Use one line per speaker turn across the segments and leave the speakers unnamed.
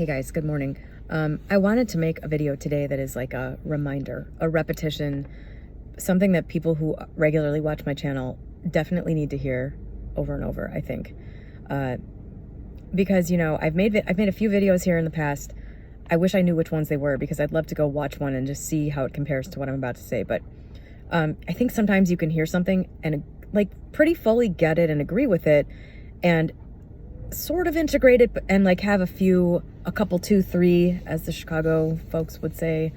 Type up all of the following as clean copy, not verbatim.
Hey guys, good morning. I wanted to make a video today that is like a reminder, a repetition, something that people who regularly watch my channel definitely need to hear over and over, I think. Because, you know, I've made a few videos here in the past. I wish I knew which ones they were because I'd love to go watch one and just see how it compares to what I'm about to say. But I think sometimes you can hear something and like pretty fully get it and agree with it and sort of integrate it and like have a couple, 2, 3, as the Chicago folks would say,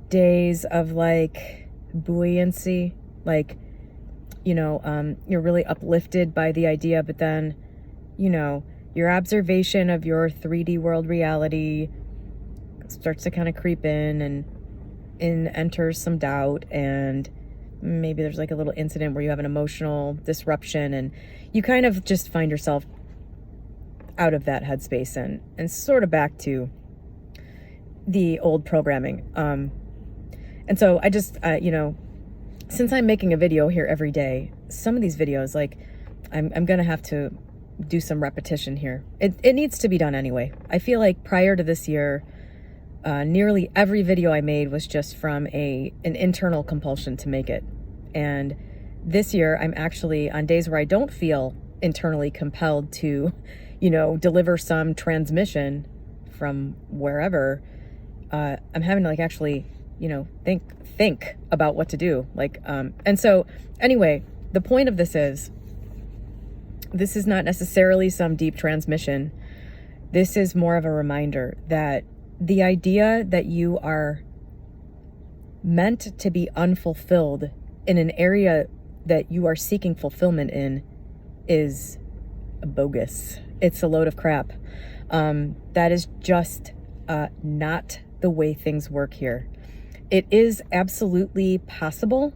days of like buoyancy. Like, you know, you're really uplifted by the idea, but then, you know, your observation of your 3D world reality starts to kind of creep in and enters some doubt, and maybe there's like a little incident where you have an emotional disruption and you kind of just find yourself out of that headspace and sort of back to the old programming. And so I just, you know, since I'm making a video here every day, some of these videos, like I'm going to have to do some repetition here. It needs to be done anyway. I feel like prior to this year, nearly every video I made was just from an internal compulsion to make it. And this year I'm actually, on days where I don't feel internally compelled to, you know, deliver some transmission from wherever, I'm having to like actually, you know, think about what to do. Like, and so anyway, the point of this is not necessarily some deep transmission. This is more of a reminder that the idea that you are meant to be unfulfilled in an area that you are seeking fulfillment in is bogus. It's a load of crap. That is just not the way things work here. It is absolutely possible,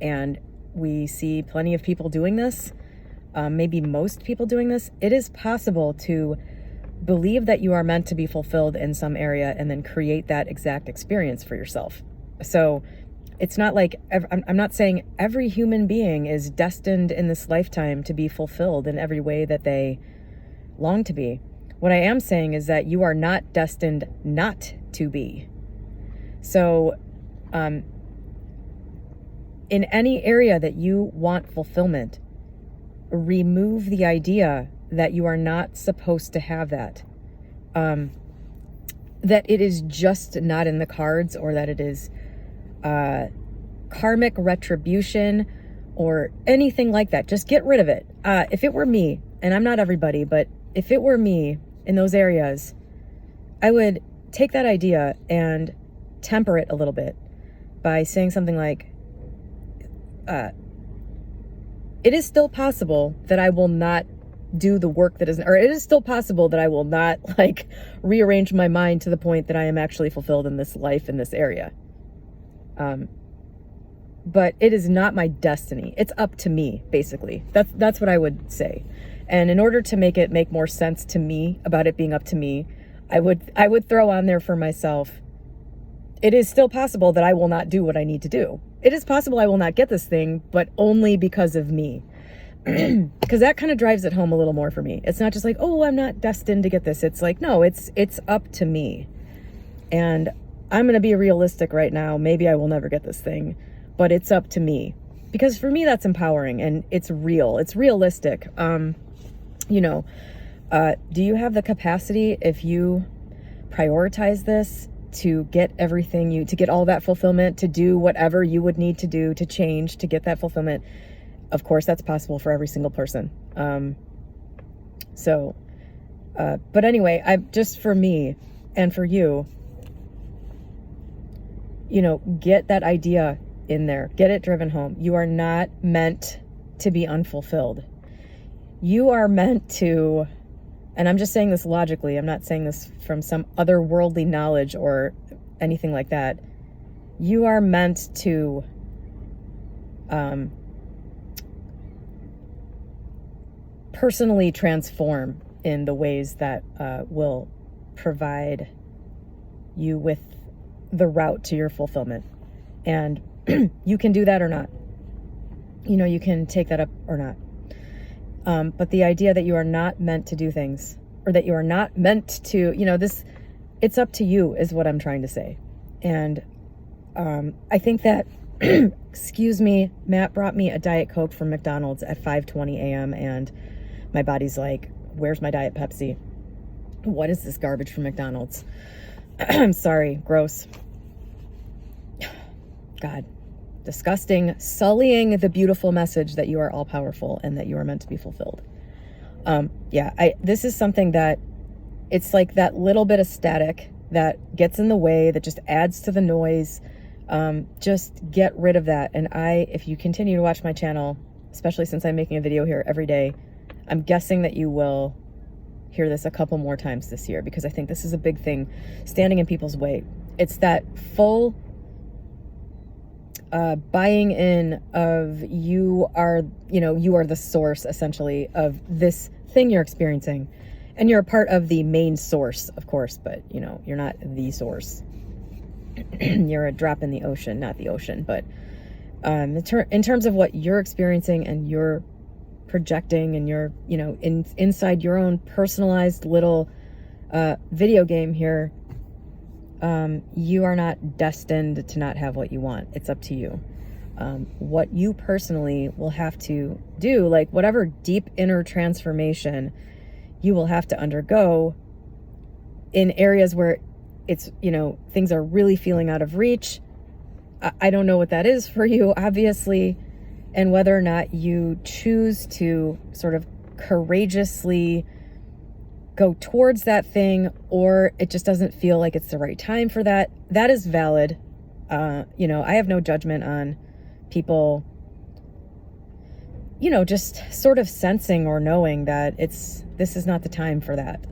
and we see plenty of people doing this, maybe most people doing this. It is possible to believe that you are meant to be fulfilled in some area and then create that exact experience for yourself. So it's not like, I'm not saying every human being is destined in this lifetime to be fulfilled in every way that they long to be. What I am saying is that you are not destined not to be. So, in any area that you want fulfillment, remove the idea that you are not supposed to have that. That it is just not in the cards, or that it is karmic retribution or anything like that. Just get rid of it. If it were me, and I'm not everybody, but if it were me in those areas, I would take that idea and temper it a little bit by saying something like, it is still possible that I will not do the work that isn't, or it is still possible that I will not like rearrange my mind to the point that I am actually fulfilled in this life, in this area. But it is not my destiny. It's up to me, basically. That's what I would say. And in order to make it make more sense to me about it being up to me, I would throw on there for myself, it is still possible that I will not do what I need to do. It is possible I will not get this thing, but only because of me. Because that kind of drives it home a little more for me. It's not just like, oh, I'm not destined to get this. It's like, no, it's up to me. And I'm going to be realistic right now. Maybe I will never get this thing, but it's up to me. Because for me, that's empowering and it's real. It's realistic. You know, do you have the capacity, if you prioritize this, to get everything to get all that fulfillment, to do whatever you would need to do to change, to get that fulfillment? Of course, that's possible for every single person. But anyway, just for me and for you, you know, get that idea in there, get it driven home. You are not meant to be unfulfilled. You are meant to, and I'm just saying this logically, I'm not saying this from some otherworldly knowledge or anything like that. You are meant to personally transform in the ways that will provide you with the route to your fulfillment. And you can do that or not. You know, you can take that up or not. But the idea that you are not meant to do things or that you are not meant to, it's up to you is what I'm trying to say. And I think that, excuse me, Matt brought me a Diet Coke from McDonald's at 5:20 a.m. and my body's like, where's my Diet Pepsi? What is this garbage from McDonald's? I'm sorry, gross. God, disgusting, sullying the beautiful message that you are all powerful and that you are meant to be fulfilled. This is something that it's like that little bit of static that gets in the way, that just adds to the noise. Just get rid of that. And if you continue to watch my channel, especially since I'm making a video here every day, I'm guessing that you will hear this a couple more times this year, because I think this is a big thing standing in people's way. It's that full buying in of you are the source essentially of this thing you're experiencing, and you're a part of the main source, of course, but you're not the source. You're a drop in the ocean, not the ocean. But in terms of what you're experiencing and you're projecting, and you're inside your own personalized little video game here, you are not destined to not have what you want. It's up to you. What you personally will have to do, like whatever deep inner transformation you will have to undergo in areas where it's, things are really feeling out of reach. I don't know what that is for you, obviously, and whether or not you choose to sort of courageously go towards that thing, or it just doesn't feel like it's the right time for that. That is valid. I have no judgment on people, just sort of sensing or knowing that this is not the time for that.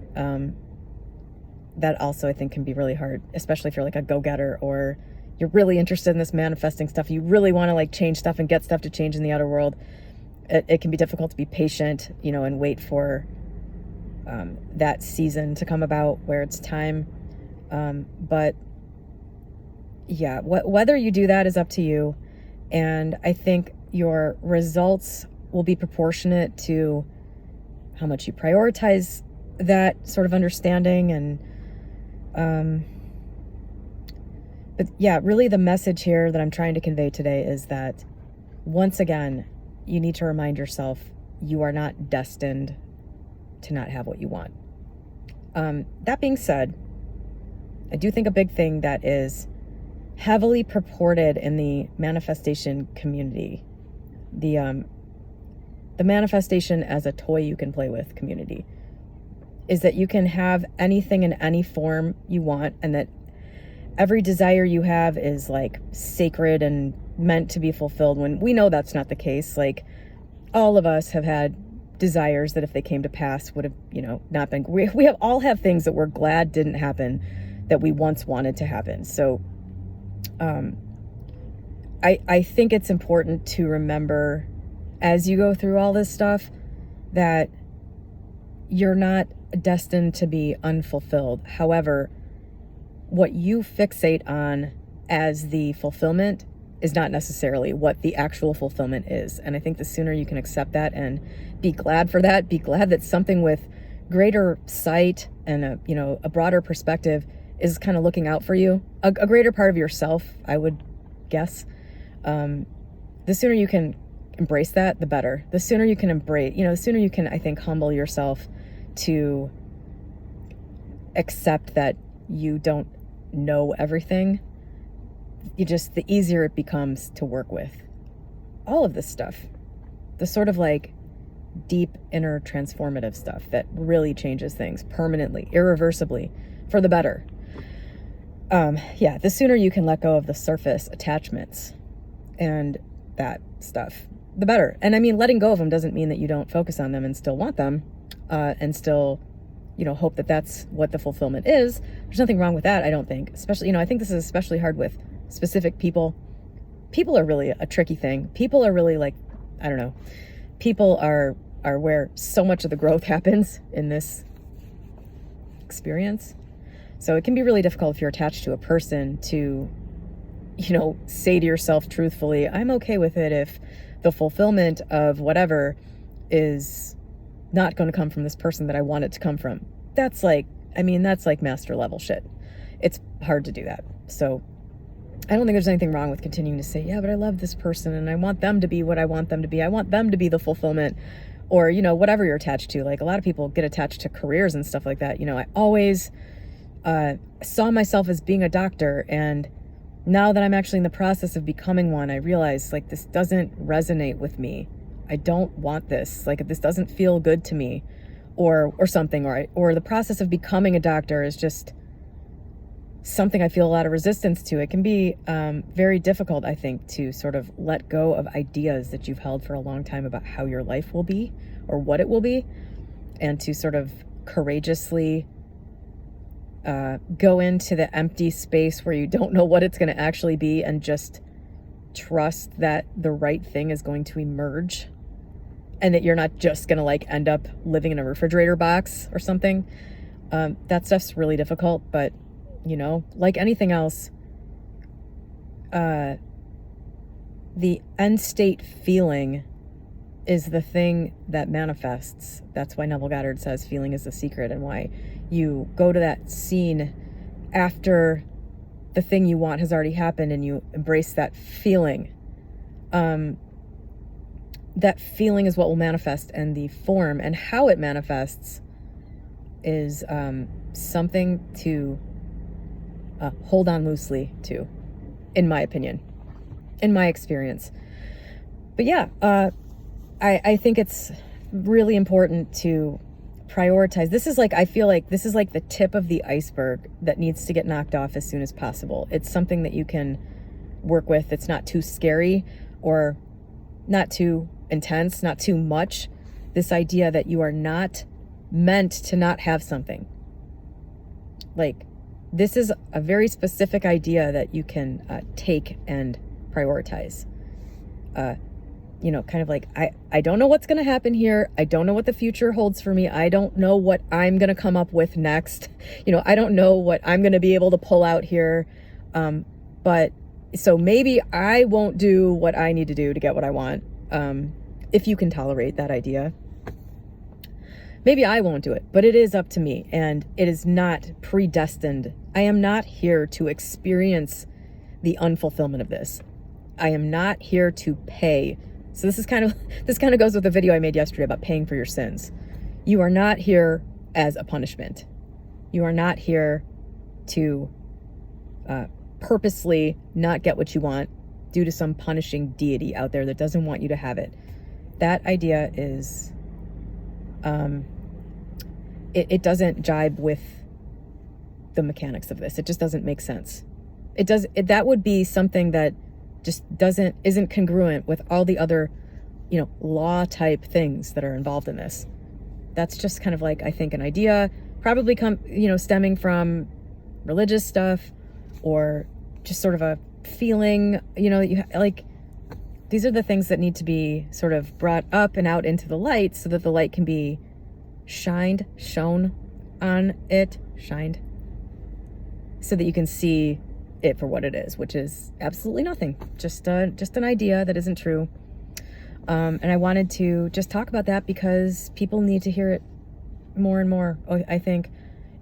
That also I think can be really hard, especially if you're like a go-getter, or you're really interested in this manifesting stuff. You really want to like change stuff and get stuff to change in the outer world. It can be difficult to be patient, and wait for that season to come about where it's time. But yeah, whether you do that is up to you. And I think your results will be proportionate to how much you prioritize that sort of understanding. And but yeah, really the message here that I'm trying to convey today is that, once again, you need to remind yourself you are not destined to not have what you want. That being said, I do think a big thing that is heavily purported in the manifestation community, the manifestation as a toy you can play with community, is that you can have anything in any form you want, and that every desire you have is like sacred and meant to be fulfilled, when we know that's not the case. Like, all of us have had desires that if they came to pass would have, not been, we all have things that we're glad didn't happen that we once wanted to happen. So I think it's important to remember, as you go through all this stuff, that you're not destined to be unfulfilled. However, what you fixate on as the fulfillment is not necessarily what the actual fulfillment is. And I think the sooner you can accept that and be glad for that, be glad that something with greater sight and a broader perspective is kind of looking out for you, a greater part of yourself, I would guess. The sooner you can embrace that, the better. The sooner you can the sooner you can, I think, humble yourself to accept that you don't know everything, the easier it becomes to work with all of this stuff, the sort of like deep inner transformative stuff that really changes things permanently, irreversibly, for the better. The sooner you can let go of the surface attachments and that stuff, the better. And I mean, letting go of them doesn't mean that you don't focus on them and still want them, and still, hope that that's what the fulfillment is. There's nothing wrong with that, I don't think. Especially, I think this is especially hard with specific people. People are really a tricky thing. People are really like, I don't know. People are where so much of the growth happens in this experience. So it can be really difficult if you're attached to a person to, say to yourself truthfully, I'm okay with it if the fulfillment of whatever is not going to come from this person that I want it to come from. that's like, I mean, that's like master level shit. It's hard to do that. So I don't think there's anything wrong with continuing to say, yeah, but I love this person and I want them to be what I want them to be. I want them to be the fulfillment, or, you know, whatever you're attached to. Like, a lot of people get attached to careers and stuff like that. You know, I always saw myself as being a doctor, and now that I'm actually in the process of becoming one, I realize, like, this doesn't resonate with me. I don't want this. Like, this doesn't feel good to me, or something, or the process of becoming a doctor is just something I feel a lot of resistance to. It can be very difficult, I think, to sort of let go of ideas that you've held for a long time about how your life will be or what it will be, and to sort of courageously go into the empty space where you don't know what it's going to actually be, and just trust that the right thing is going to emerge, and that you're not just going to like end up living in a refrigerator box or something. That stuff's really difficult, but you know, like anything else, the end state feeling is the thing that manifests. That's why Neville Goddard says feeling is the secret, and why you go to that scene after the thing you want has already happened, and you embrace that feeling. That feeling is what will manifest, and the form and how it manifests is something to hold on loosely to, in my opinion, in my experience. But yeah, I think it's really important to prioritize. This is like, I feel like this is like the tip of the iceberg that needs to get knocked off as soon as possible. It's something that you can work with. It's not too scary, or not too intense, not too much. This idea that you are not meant to not have something. Like, this is a very specific idea that you can take and prioritize. You know, kind of like, I don't know what's going to happen here. I don't know what the future holds for me. I don't know what I'm going to come up with next. You know, I don't know what I'm going to be able to pull out here. But so maybe I won't do what I need to do to get what I want. If you can tolerate that idea. Maybe I won't do it, but it is up to me, and it is not predestined. I am not here to experience the unfulfillment of this. I am not here to pay. So this kind of goes with the video I made yesterday about paying for your sins. You are not here as a punishment. You are not here to purposely not get what you want due to some punishing deity out there that doesn't want you to have it. That idea is, it doesn't jibe with the mechanics of this. It just doesn't make sense. That would be something that just isn't congruent with all the other, you know, law type things that are involved in this. That's just kind of like, I think, an idea probably stemming from religious stuff, or just sort of a feeling, you know, that you like. These are the things that need to be sort of brought up and out into the light, so that the light can be shined on it, so that you can see it for what it is, which is absolutely nothing. Just an idea that isn't true. And I wanted to just talk about that because people need to hear it more and more. I think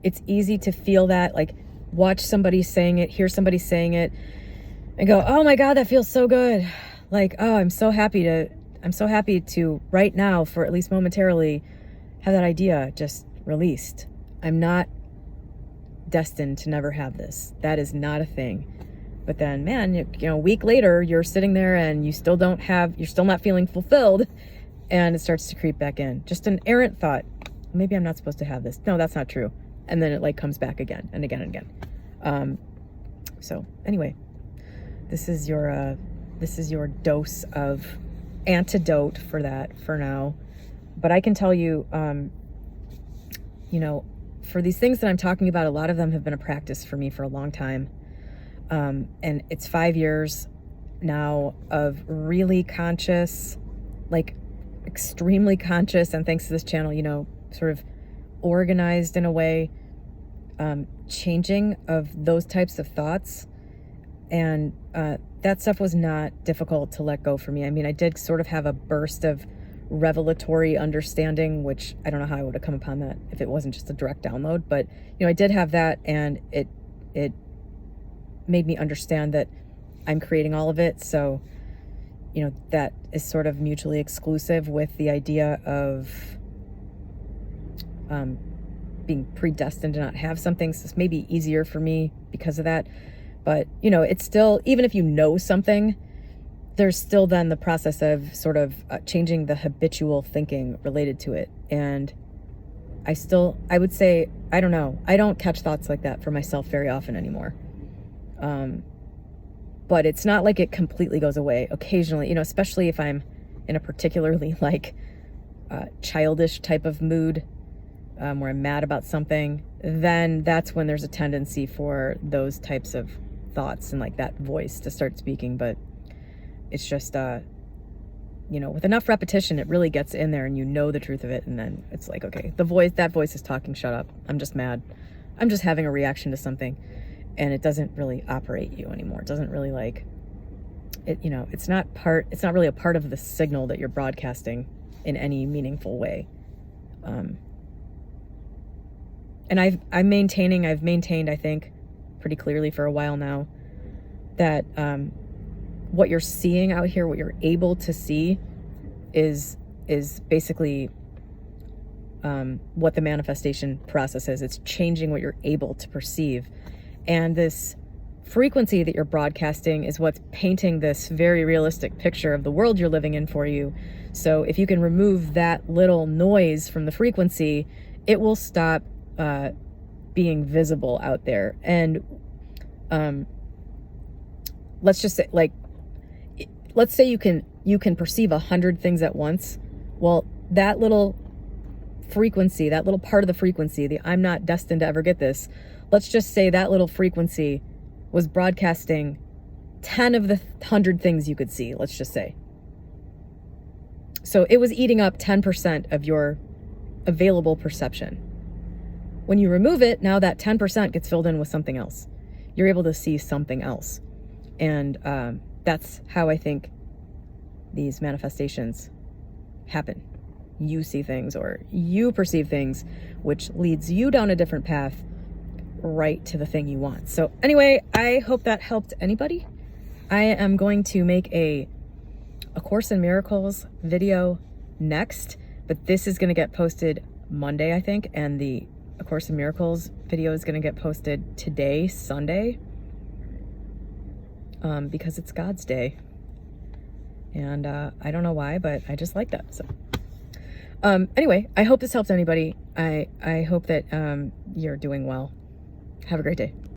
it's easy to feel that, like, watch somebody saying it, hear somebody saying it, and go, oh my God, that feels so good. Like, oh, I'm so happy to right now, for at least momentarily, have that idea just released. I'm not destined to never have this. That is not a thing. But then, man, you know, a week later, you're sitting there and you're still not feeling fulfilled, and it starts to creep back in. Just an errant thought. Maybe I'm not supposed to have this. No, that's not true. And then it like comes back again and again and again. So anyway, this is your dose of antidote for that for now. But I can tell you, you know, for these things that I'm talking about, a lot of them have been a practice for me for a long time. And it's 5 years now of really conscious, like extremely conscious, and thanks to this channel, you know, sort of organized in a way, changing of those types of thoughts. And that stuff was not difficult to let go for me. I mean, I did sort of have a burst of revelatory understanding, which I don't know how I would have come upon that if it wasn't just a direct download. But, you know, I did have that, and it made me understand that I'm creating all of it. So, you know, that is sort of mutually exclusive with the idea of being predestined to not have something. So it's maybe easier for me because of that. But, you know, it's still, even if you know something, there's still then the process of sort of changing the habitual thinking related to it. And I would say, I don't know, I don't catch thoughts like that for myself very often anymore. But it's not like it completely goes away. Occasionally, you know, especially if I'm in a particularly like childish type of mood, where I'm mad about something, then that's when there's a tendency for those types of thoughts and like that voice to start speaking. But it's just, you know, with enough repetition, it really gets in there and you know the truth of it. And then it's like, okay, that voice is talking, shut up. I'm just mad. I'm just having a reaction to something. And it doesn't really operate you anymore. It doesn't really like it, you know, it's not really a part of the signal that you're broadcasting in any meaningful way. And I've maintained, I think, pretty clearly for a while now that, what you're seeing out here, what you're able to see is basically what the manifestation process is. It's changing what you're able to perceive. And this frequency that you're broadcasting is what's painting this very realistic picture of the world you're living in for you. So if you can remove that little noise from the frequency, it will stop being visible out there. And let's just say, like, let's say you can perceive 100 things at once. Well, that little frequency, that little part of the frequency, the I'm not destined to ever get this, let's just say that little frequency was broadcasting 10 of the 100 things you could see, let's just say. So it was eating up 10% of your available perception. When you remove it, now that 10% gets filled in with something else. You're able to see something else. And that's how I think these manifestations happen. You see things, or you perceive things, which leads you down a different path right to the thing you want. So anyway, I hope that helped anybody. I am going to make a Course in Miracles video next, but this is going to get posted Monday, I think, and the A Course in Miracles video is going to get posted today, Sunday, because it's God's day. And I don't know why, but I just like that. So anyway, I hope this helps anybody. I hope that you're doing well. Have a great day.